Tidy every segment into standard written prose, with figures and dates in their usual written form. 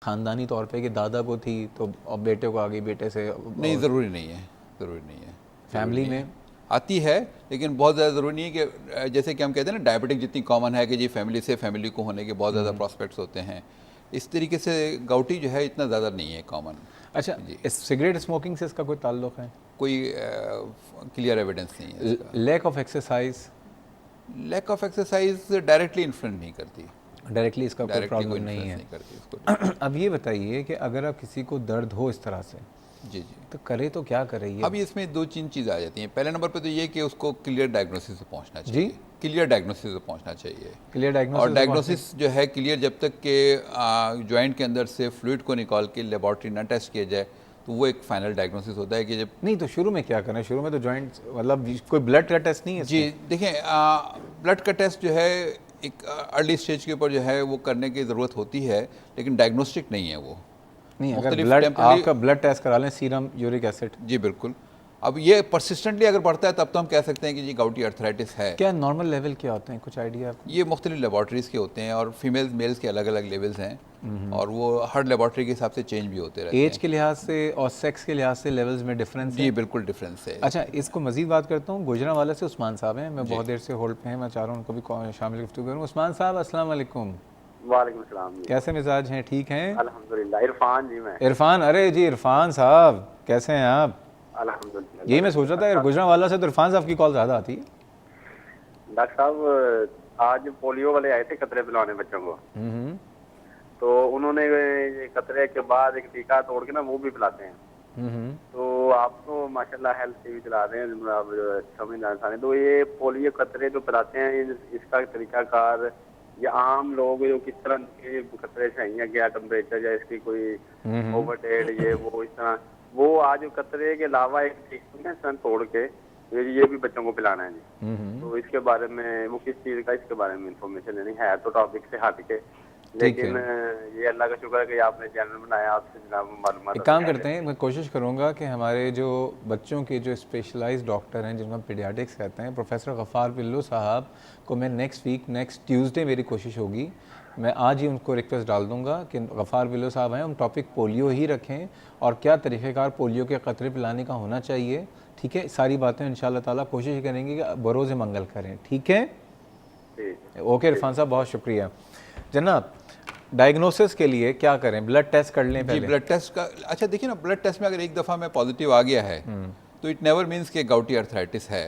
ख़ानदानी तौर पे कि दादा को थी तो अब बेटे को आ गई, बेटे से नहीं, ज़रूरी नहीं है, ज़रूरी नहीं है। फैमिली में आती है, लेकिन बहुत ज़्यादा ज़रूरी नहीं है कि जैसे कि हम कहते हैं ना डायबिटिक जितनी कॉमन है कि जी फैमिली से फैमिली को होने के बहुत ज़्यादा प्रॉस्पेक्ट्स होते हैं, इस तरीके से गाउटी जो है इतना ज़्यादा नहीं है कॉमन। अच्छा, जी, इस सिगरेट स्मोकिंग से इसका कोई ताल्लुक़ है? कोई क्लियर एविडेंस नहीं है इसका। Lack of exercise lack of exercise directly influence नहीं करती, डायरेक्टली इसका कोई डायरेक्टली कोई प्रॉब्लम नहीं इन्फ्लुएंस है। नहीं करती इसको। अब ये बताइए कि अगर आप किसी को दर्द हो इस तरह से जी जी। तो करे तो क्या करे ये? अब इसमें दो तीन चीज़ आ जाती हैं। पहले नंबर पे तो ये कि उसको क्लियर डायग्नोसिस से पहुंचना जी? चाहिए, क्लियर डायग्नोसिस से पहुंचना चाहिए। क्लियर और डायग्नोसिस डायग्नोसिस जो है क्लियर जब तक के जॉइंट के अंदर से फ्लूइड को निकाल के लेबॉर्ट्री ना टेस्ट किया जाए तो वो एक फाइनल डायग्नोसिस होता है कि जब नहीं तो शुरू में क्या करें? शुरू में तो जॉइंट मतलब कोई ब्लड का टेस्ट नहीं है जी देखें, ब्लड का टेस्ट जो है एक अर्ली स्टेज के ऊपर जो है वो करने की ज़रूरत होती है, लेकिन डायग्नोस्टिक नहीं है वो। नहीं, अगर मुख्तलिफ ब्लड टेम्पररी आपका ब्लड टेस्ट करा लें, सीरम यूरिक एसिड, जी बिल्कुल। अब ये परसिस्टेंटली अगर बढ़ता है तब तो हम कह सकते हैं कि ये गाउटी अर्थराइटिस है। क्या नॉर्मल लेवल क्या होते हैं, कुछ आइडिया आपको? ये मुख्तलिफ लेबॉर्ट्रीज़ के होते हैं और फीमेल्स मेल्स के अलग अलग लेवल्स हैं और वो हर लेबॉर्ट्री के हिसाब से चेंज भी होते रहते हैं। एज के लिहाज से और सेक्स के लिहाज से लेवल्स में डिफरेंस है? जी बिल्कुल डिफरेंस है। अच्छा, इसको मजीद बात करता हूँ। गुजरांवाला से उस्मान साहब हैं, मैं बहुत देर से होल्ड पे हैं, मैं चाह रहा हूँ उनको भी शामिल गुफ्तगू करूँ। उस्मान साहब अस्सलाम वालेकुम। वालेकुम सलाम जी। कैसे मिजाज हैं, ठीक हैं? अल्हम्दुलिल्लाह। इरफान जी मैं। इरफान, अरे जी इरफान साहब कैसे हैं आप? अल्हम्दुलिल्लाह। यही मैं सोच रहा था यार, गुजरांवाला से तो इरफान साहब की कॉल ज़्यादा आती है। डॉक्टर साहब, आज पोलियो वाले आए थे कतरे पिलाने बच्चों को, तो उन्होंने ये कतरे के बाद एक टीका तोड़ के ना वो भी पिलाते हैं। तो आप तो माशाल्लाह हेल्थ टीवी चला रहे हैं, आप समझदार इंसान हैं, तो ये पोलियो कतरे जो पिलाते हैं इसका तरीकाकार या आम लोग जो किस तरह के कतरे चाहिए, क्या टेम्परेचर या इसकी कोई ओवर डेट ये वो इस तरह, वो आज कतरे के अलावा एक टीका तोड़ के ये भी बच्चों को पिलाना है जी। तो इसके बारे में वो किस चीज़ का, इसके बारे में इंफॉर्मेशन लेनी है, तो टॉपिक से हट के, लेकिन ये अल्लाह का शुक्र है कि आपने चैनल बनाया, आपसे जनाब मालूमात। एक काम करते हैं, मैं कोशिश करूंगा कि हमारे जो बच्चों के जो स्पेशलाइज्ड डॉक्टर हैं जिनको हम पीडियाट्रिक्स कहते हैं, प्रोफेसर गफ़ार बिल्लो साहब को मैं नेक्स्ट ट्यूसडे मेरी कोशिश होगी, मैं आज ही उनको रिक्वेस्ट डाल दूंगा कि गफ़ार बिल्लो साहब हैं, हम टॉपिक पोलियो ही रखें और क्या तरीक़ेकार पोलियो के क़तरे पिलाने का होना चाहिए। ठीक है, सारी बातें इंशाअल्लाह ताला कोशिश करेंगे कि बरोज़ मंगल करें। ठीक है, ओके इरफान साहब, बहुत शुक्रिया जनाब। डायग्नोसिस के लिए क्या करें? ब्लड टेस्ट कर लें पहले? जी ब्लड टेस्ट का, अच्छा देखिए ना, ब्लड टेस्ट में अगर एक दफ़ा में पॉजिटिव आ गया है तो इट नेवर मीन्स कि गाउटी अर्थराइटिस है,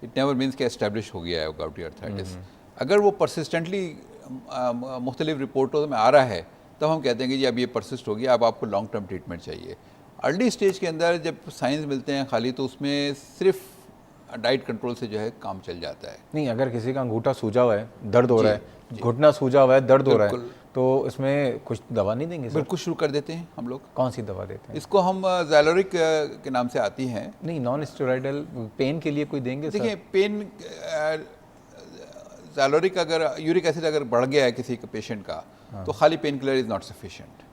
इट नेवर मीन्स कि एस्टेब्लिश हो गया है गाउटी अर्थराइटिस। अगर वो परसिस्टेंटली मुख्तलिफ रिपोर्टों में आ रहा है तब हम कहते हैं कि जी अब ये परसिस्ट हो गया, अब आपको लॉन्ग टर्म ट्रीटमेंट चाहिए। अर्ली स्टेज के अंदर जब साइंस मिलते हैं खाली, तो उसमें सिर्फ डाइट कंट्रोल से जो है काम चल जाता है। नहीं, अगर किसी का अंगूठा सूजा हुआ है, दर्द हो रहा है, घुटना सूजा हुआ है, दर्द हो रहा है, तो इसमें कुछ दवा नहीं देंगे? बिल्कुल शुरू कर देते हैं हम लोग। कौन सी दवा देते हैं? इसको हम ज़ैलोरिक के नाम से आती हैं। नहीं, नॉन स्टेरॉइडल पेन के लिए कोई देंगे? देखिए पेन, ज़ैलोरिक अगर यूरिक एसिड अगर बढ़ गया है किसी के पेशेंट का, तो खाली pain killer is not sufficient.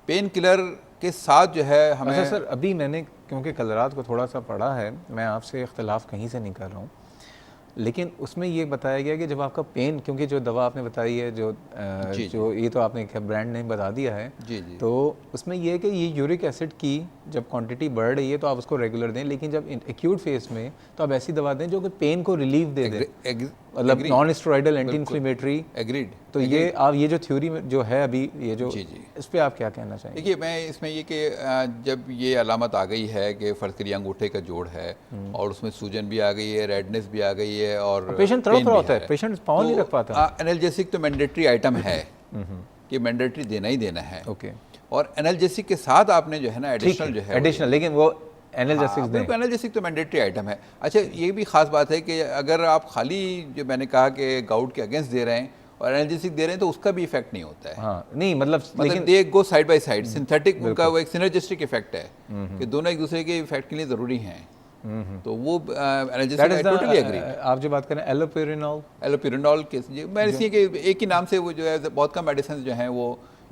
Pain killer के साथ जो है हमें। अच्छा सर, अभी मैंने क्योंकि कल रात को थोड़ा सा पढ़ा है, मैं आपसे इख्तलाफ कहीं से नहीं कर रहा हूँ, लेकिन उसमें ये बताया गया कि जब आपका पेन, क्योंकि जो दवा आपने बताई है जो ये तो आपने ब्रांड नेम बता दिया है जी जी, तो उसमें ये है कि ये यूरिक एसिड की जब क्वांटिटी बढ़ रही है तो आप उसको रेगुलर दें, लेकिन जब एक्यूट फेज में तो आप ऐसी दवा दें जो कि पेन को रिलीफ दे दे, मतलब non steroidal anti inflammatory. Agreed. तो ये आप ये जो थ्योरी में जो है अभी ये जो, जी जी, इस पर आप क्या कहना चाहेंगे? देखिए मैं इसमें ये कि जब ये अलामत आ गई है कि फ़र्ज़ करिए अंगूठे का जोड़ है और उसमें सूजन भी आ गई है, रेडनेस भी आ गई है और पेशेंट तड़प रहा होता है, पेशेंट पाँव नहीं रख पाता। एनाल्जेसिक तो मैंडेटरी आइटम है कि मैंडेटरी देना ही देना है। ओके, और एनाल्जेसिक के साथ आपने जो है ना एडिशनल जो है एडिशनल, लेकिन वो एनाल्जेसिक्स दें। एनाल्जेसिक तो मैंडेटरी आइटम है। अच्छा ये भी ख़ास बात है कि अगर आप खाली जो मैंने कहा कि गाउट के अगेंस्ट दे रहे हैं और एनाल्जेसिक दे रहे हैं तो उसका भी इफेक्ट नहीं होता है। हाँ, नहीं मतलब लेकिन दे गो साइड बाय साइड, सिंथेटिक उनका वो एक सिनर्जिस्टिक इफेक्ट है कि दोनों एक दूसरे के इफेक्ट के लिए ज़रूरी हैं। तो वो एनाल्जेसिक आई टोटली एग्री। आप जो बात करें एलोपिरिनॉल के, मैं इसलिए कि एक ही नाम से वो जो है बहुत कम मेडिसिन जो हैं वो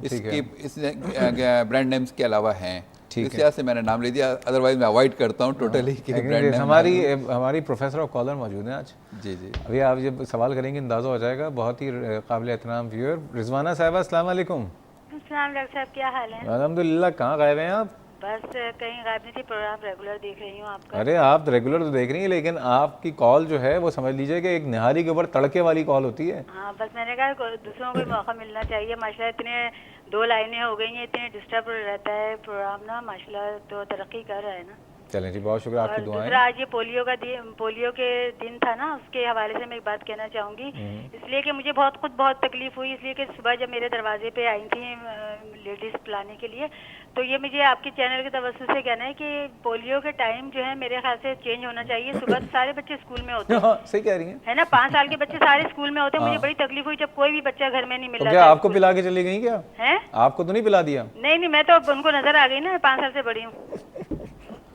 इसकी इस ब्रांड नेम्स के अलावा हैं, इस लिहाज से मैंने नाम ले दिया, अदरवाइज मैं अवॉइड करता हूँ टोटली कि ब्रांड नेम। हमारी प्रोफेसर ऑफ कॉलर मौजूद हैं आज। जी जी, अभी आप जब सवाल करेंगे अंदाज़ा हो जाएगा। बहुत ही काबिल एहतराम व्यूअर रिजवाना साहिबा, अस्सलाम वालेकुम। वालेकुम सलाम डॉक्टर साहब, क्या हाल है? अल्हम्दुलिल्लाह। कहाँ गायब हैं आप? बस कहीं गायब नहीं थी, प्रोग्राम रेगुलर देख रही हूँ आपका। अरे आप रेगुलर तो देख रही हैं, लेकिन आपकी कॉल जो है वो समझ लीजिए कि एक निहारी के ऊपर तड़के वाली कॉल होती है। हाँ, बस मैंने कहा दूसरों को भी मौका मिलना चाहिए। माशाल्लाह इतने 2 लाइनें हो गई हैं, इतने डिस्टर्ब रहता है प्रोग्राम ना, माशाल्लाह तो तरक्की कर रहा है ना। चलें जी, बहुत शुक्रिया और आपकी दूसरा दुआएं। आज ये पोलियो के दिन था ना, उसके हवाले से मैं एक बात कहना चाहूँगी। इसलिए कि मुझे बहुत तकलीफ हुई, इसलिए कि सुबह जब मेरे दरवाजे पे आई थी लेडीज पिलाने के लिए, तो ये मुझे आपके चैनल के तवज्जो से कहना है कि पोलियो के टाइम जो है मेरे ख्याल से चेंज होना चाहिए। सुबह तो सारे बच्चे स्कूल में होते हैं, हाँ, सही कह रही हैं। है ना, 5 साल के बच्चे सारे स्कूल में होते हैं। मुझे हाँ। बड़ी तकलीफ हुई जब कोई भी बच्चा घर में नहीं मिल तो रहा क्या था आपको स्कूल पिला के चली गई क्या? में। हैं? आपको तो नहीं पिला दिया? नहीं, मैं तो उनको नजर आ गई ना, मैं 5 साल से बड़ी हूँ।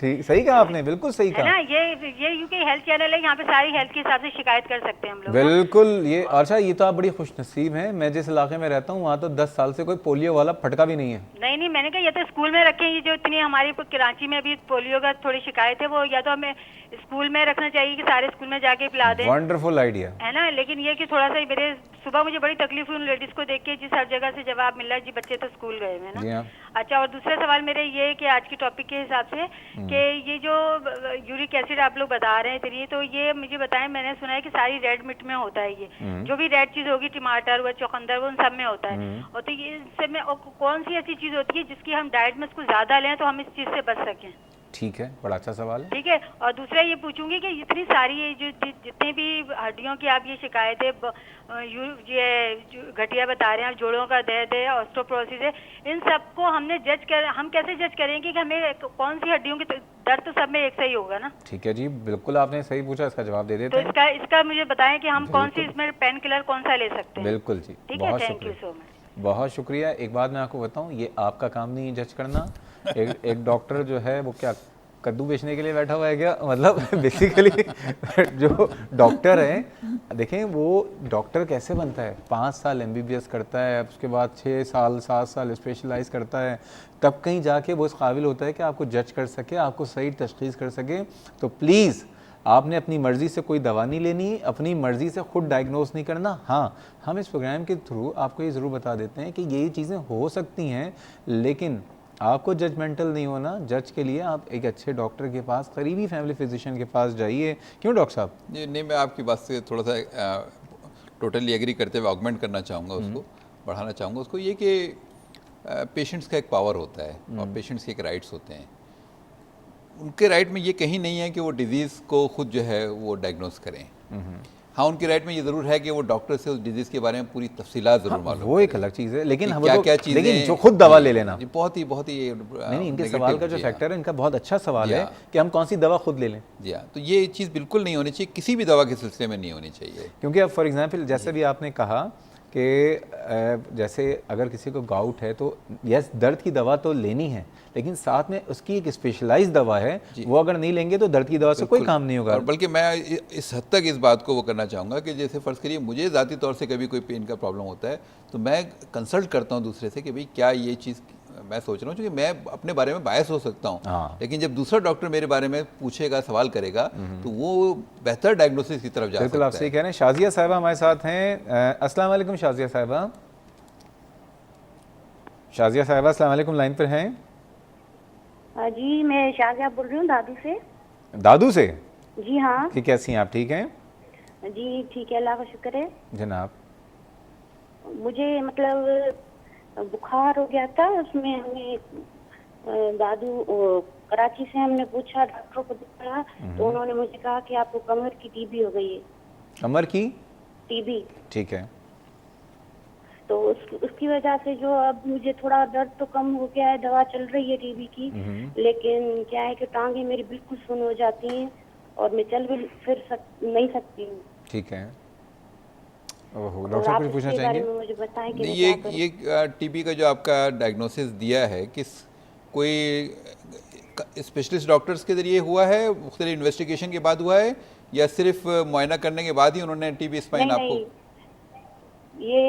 ठीक, सही कहा आपने, बिल्कुल सही है कहा। ना, ये यूके हेल्थ चैनल है, यहाँ पे सारी हेल्थ के हिसाब से शिकायत कर सकते हैं हम लोग ना। बिल्कुल। ये अच्छा, ये तो आप बड़ी खुशनसीब हैं। मैं जिस इलाके में रहता हूँ वहाँ तो 10 साल से कोई पोलियो वाला फटका भी नहीं है। नहीं, मैंने कहा ये तो स्कूल में रखें। ये जो इतनी हमारी कराची में भी पोलियो का थोड़ी शिकायत है, वो या तो हमें स्कूल में रखना चाहिए कि सारे स्कूल में जाके पिला दें, वंडरफुल आइडिया। है ना। लेकिन ये कि थोड़ा सा मेरे सुबह मुझे बड़ी तकलीफ हुई उन लेडीज को देख के, जिस हर जगह से जवाब मिल रहा है जी बच्चे तो स्कूल गए हैं जी ना। हाँ। अच्छा, और दूसरा सवाल मेरे ये है कि आज के टॉपिक के हिसाब से कि ये जो यूरिक एसिड आप लोग बता रहे हैं इतनी, तो ये मुझे बताएं, मैंने सुना है कि सारी रेड मीट में होता है ये, जो भी रेड चीज होगी, टमाटर व चुकंदर, वो उन सब में होता है। और तो ये इससे में कौन सी ऐसी चीज होती है जिसकी हम डाइट में उसको ज्यादा लें तो हम इस चीज से बच सकें? ठीक है, बड़ा अच्छा सवाल है। ठीक है। और दूसरा ये पूछूंगी कि इतनी सारी ये जो जितनी भी हड्डियों की आप ये शिकायतें ये जो घटिया बता रहे हैं, जोड़ों का दर्द है, ऑस्टियोपोरोसिस है, इन सबको हम कैसे जज करेंगे कि हमें कौन सी हड्डियों की दर्द तो सब में एक सही होगा ना? ठीक है जी, बिल्कुल आपने सही पूछा, इसका जवाब दे देते तो हैं। इसका मुझे बताएं कि हम कौन सी इसमें पेन किलर कौन सा ले सकते हैं? बिल्कुल जी, ठीक है, बहुत थैंक यू शुक्रिया। So much. बहुत शुक्रिया। एक बात मैं आपको बताऊं, ये आपका काम नहीं जज करना। एक डॉक्टर जो है वो क्या कद्दू बेचने के लिए बैठा हुआ है क्या? मतलब बेसिकली जो डॉक्टर है, देखें वो डॉक्टर कैसे बनता है, 5 साल MBBS करता है, उसके बाद 6 साल 7 साल स्पेशलाइज करता है, तब कहीं जाके वो इस काबिल होता है कि आपको जज कर सके, आपको सही तशखीस कर सके। तो प्लीज़ आपने अपनी मर्ज़ी से कोई दवा नहीं लेनी, अपनी मर्ज़ी से खुद डायग्नोस नहीं करना। हाँ, हम इस प्रोग्राम के थ्रू आपको ये ज़रूर बता देते हैं कि ये चीज़ें हो सकती हैं, लेकिन आपको जजमेंटल नहीं होना। जज के लिए आप एक अच्छे डॉक्टर के पास, करीबी फैमिली फिजिशियन के पास जाइए। क्यों डॉक्टर साहब? जी नहीं, मैं आपकी बात से थोड़ा सा टोटली एग्री करते हुए ऑगमेंट करना चाहूँगा, उसको बढ़ाना चाहूँगा उसको, ये कि पेशेंट्स का एक पावर होता है और पेशेंट्स के एक राइट्स होते हैं। उनके राइट में ये कहीं नहीं है कि वो डिजीज़ को खुद जो है वो डायग्नोस करें। हाँ, उनके राइट में ये ज़रूर है कि वो डॉक्टर से उस डिजीज़ के बारे में पूरी तफसीलात ज़रूर मालूम वो एक अलग चीज़ है, लेकिन हम क्या तो, क्या चीज़ें, लेकिन जो खुद दवा ले लेना, बहुत ही नहीं, इनके सवाल का जो फैक्टर है, इनका बहुत अच्छा सवाल है कि हम कौन सी दवा खुद ले लें। जी हाँ, तो ये चीज़ बिल्कुल नहीं होनी चाहिए, किसी भी दवा के सिलसिले में नहीं होनी चाहिए। क्योंकि अब फॉर एग्जांपल जैसे भी आपने कहा कि जैसे अगर किसी को गाउट है तो यस, दर्द की दवा तो लेनी है, लेकिन साथ में उसकी एक स्पेशलाइज्ड दवा है, वो अगर नहीं लेंगे तो दर्द की दवा से कोई काम नहीं होगा। और बल्कि मैं इस हद तक इस बात को वो करना चाहूँगा कि जैसे फ़र्ज़ करिए मुझे ज़ाती तौर से कभी कोई पेन का प्रॉब्लम होता है तो मैं कंसल्ट करता हूँ दूसरे से कि भाई क्या ये चीज़ मैं सोच रहा हूँ, क्योंकि मैं अपने बारे में बायस हो सकता हूँ। हाँ। लेकिन जब दूसरा डॉक्टर मेरे बारे में पूछेगा, सवाल करेगा, तो वो बेहतर डायग्नोसिस की तरफ जा सकता है। बिल्कुल आप सही कह रहे हैं। शाजिया साहिबा हमारे साथ हैं। अस्सलाम वालेकुम शाजिया साहिबा। शाजिया साहिबा अस्सलाम वालेकुम, लाइन पर हैं? जी, मैं शाजिया बोल रही हूँ दादू से। दादू से? जी हाँ कि कैसी हैं आप, ठीक हैं? जी, ठीक है, अल्लाह का शुक्र है। जनाब। मुझे मतलब बुखार हो गया था, उसमें हमें दादू कराची से हमने पूछा, डॉक्टर को दिखाया, तो उन्होंने मुझे कहा कि आपको कमर की टीबी हो गई है। कमर की टीबी? ठीक है। तो उसकी वजह से जो अब मुझे थोड़ा दर्द तो कम हो गया है, दवा चल रही है टीबी की, लेकिन क्या है कि टांगे मेरी बिल्कुल सुन्न हो जाती हैं और मैं चल भी फिर नहीं सकती हूँ। ठीक है। ओहो, डॉक्टर कुछ पूछना चाहेंगे? मुझे बताएं कि ये टीबी का जो आपका डायग्नोसिस दिया है, किस कोई स्पेशलिस्ट डॉक्टर्स के जरिए हुआ है, मुख्तलिफ इन्वेस्टिगेशन के बाद हुआ है, या सिर्फ मुआयना करने के बाद ही उन्होंने टीबी स्पाइन आपको? ये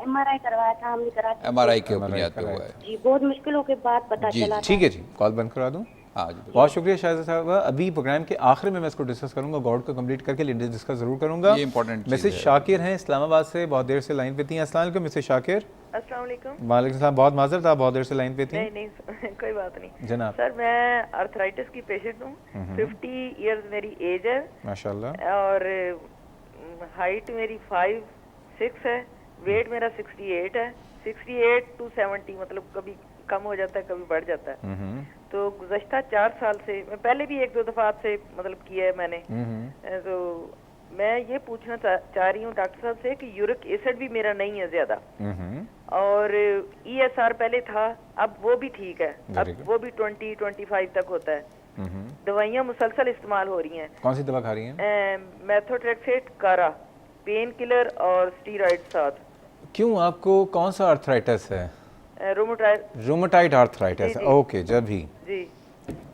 MRI करवाया था हमने, कराची MRI के बुनियाद पे हुआ है जी, बहुत मुश्किलों के बाद पता चला। ठीक है जी, कॉल बंद करवा दूं? हाँ जी बिल्कुल। बहुत शुक्रिया शाहिद साहब। अभी प्रोग्राम के आखिर में मैं इसको डिस्कस करूंगा, गॉड को कंप्लीट करके लेकिन डिस्कस ज़रूर करूंगा। ये इंपॉर्टेंट चीज़ मिसेस है। शाकिर हैं इस्लामाबाद से, बहुत देर से लाइन पे थी। अस्सलाम वालेकुम मिसेस शाकिर। अस्सलाम वालेकुम। वालेकुम सलाम, बहुत माजरत, आप बहुत देर से लाइन पे थी। नहीं नहीं कोई बात नहीं जनाब। सर, मैं अर्थराइटिस की पेशेंट हूँ। 50 इयर्स मेरी एज है माशाल्लाह। और हाइट मेरी 5'6" है। वेट मेरा 68 है। 68 to 70, मतलब कभी कम हो जाता है कभी बढ़ जाता है। तो गुज़श्ता 4 साल से, मैं पहले भी 1-2 दफ़ा आपसे मतलब किया है मैंने। तो मैं ये पूछना चाह रही हूँ डॉक्टर साहब से कि यूरिक एसिड भी मेरा नहीं है ज़्यादा, और ESR पहले था, अब वो भी ठीक है, अब वो भी 20-25 तक होता है। दवाइयाँ मुसलसल इस्तेमाल हो रही हैं। कौन सी दवा खा रही हैं? मेथोट्रेक्सेट, कारा, पेन किलर और स्टीरॉइड साथ। क्यों, आपको कौन सा आर्थराइटिस है? Rheumatoid arthritis. ओके, जब भी जी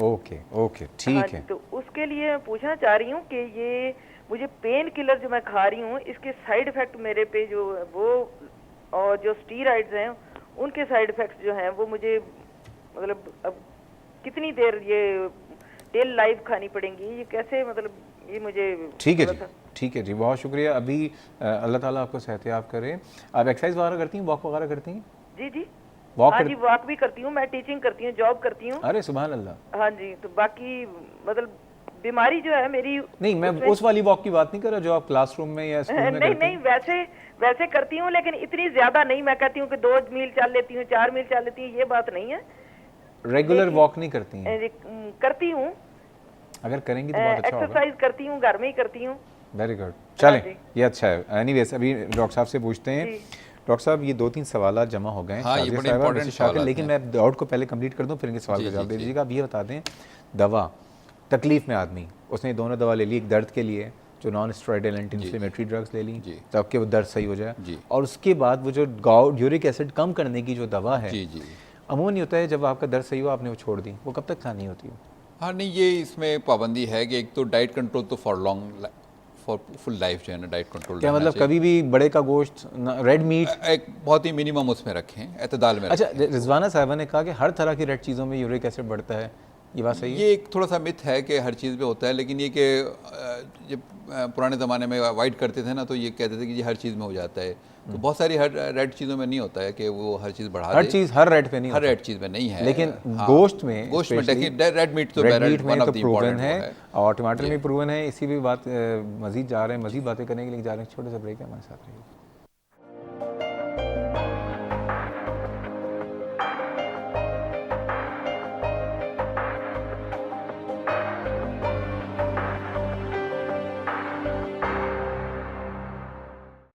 ओके ओके ठीक है। तो उसके लिए मैं पूछना चाह रही हूँ कि ये मुझे पेन किलर जो मैं खा रही हूँ, इसके साइड इफेक्ट मेरे पे जो वो, और जो स्टीरॉइड्स हैं उनके साइड इफेक्ट्स जो हैं वो मुझे, मतलब अब कितनी देर ये टेल लाइव खानी पड़ेंगी, ये कैसे, मतलब ये मुझे ठीक है जी, ठीक है जी, बहुत शुक्रिया। अभी अल्लाह ताला आपको सेहतियाब करे। आप एक्सरसाइज वगैरह करती हैं, वॉक वगैरह करती हैं? जी जी वॉक हाँ जी, वॉक भी करती हूँ, मैं टीचिंग करती हूँ, जॉब करती हूँ। अरे सुभान अल्लाह। हाँ जी, तो बाकी मतलब बीमारी जो है मेरी, नहीं मैं उस वाली वॉक की बात नहीं कर रहा जो आप क्लासरूम में या स्कूल में नहीं नहीं, वैसे करती हूँ, लेकिन इतनी ज्यादा नहीं। मैं कहती हूँ कि 2 मील चल लेती हूँ, 4 मील चल लेती हूँ, ये बात नहीं है। रेगुलर वॉक नहीं करती हैं? करती हूँ, अगर करेंगी तो बहुत अच्छा होगा। एक्सरसाइज करती हूँ, घर में ही करती हूँ। वेरी गुड, चलें ये अच्छा है। एनीवेज अभी डॉक्टर साहब से पूछते हैं। डॉक्टर साहब ये 2-3 सवाल जमा हो गए हैं। हाँ, ये बड़े इंपॉर्टेंट सवाल हैं, लेकिन मैं डाउट को पहले कंप्लीट कर दूं, फिर इनके सवाल का जवाब दे दीजिएगा। अब ये बता दें, दवा तकलीफ में आदमी, उसने दोनों दवा ले ली, एक दर्द के लिए जो non steroidal anti inflammatory drugs ले ली ताकि वो दर्द सही हो जाए, और उसके बाद वो जो यूरिक एसिड कम करने की जो दवा है, अमूमन होता है जब आपका दर्द सही हो आपने वो छोड़ दी, वो कब तक खानी होती है? हाँ नहीं, ये इसमें पाबंदी है कि एक तो डाइट कंट्रोल तो फॉर फुल लाइफ जो है ना, डाइट कंट्रोल। क्या मतलब कभी भी बड़े का गोश्त, रेड मीट, एक बहुत ही मिनिमम उसमें रखें, एतदाल में। अच्छा, रिजवाना साहिबा ने कहा कि हर तरह की रेड चीज़ों में यूरिक एसिड बढ़ता है, ये बात सही है? ये एक थोड़ा सा मिथ है कि हर चीज़ में होता है, लेकिन ये कि जब पुराने ज़माने में अवॉइड करते थे ना, तो ये कहते थे कि ये हर चीज़ में हो जाता है। तो बहुत सारी हर रेड चीज़ों में नहीं होता है कि वो हर चीज़ बढ़ा दे। हर चीज़ हर रेड पे नहीं, हर रेड चीज़ में नहीं है, लेकिन गोश्त में देखिए रेड मीट तो प्रूवन है, और टमाटर में प्रूवन है। इसी भी बात मजीद जा रहे हैं, मजीद बातें करने के लिए जा रहे हैं। छोटे से ब्रेक है, हमारे साथ रहिए।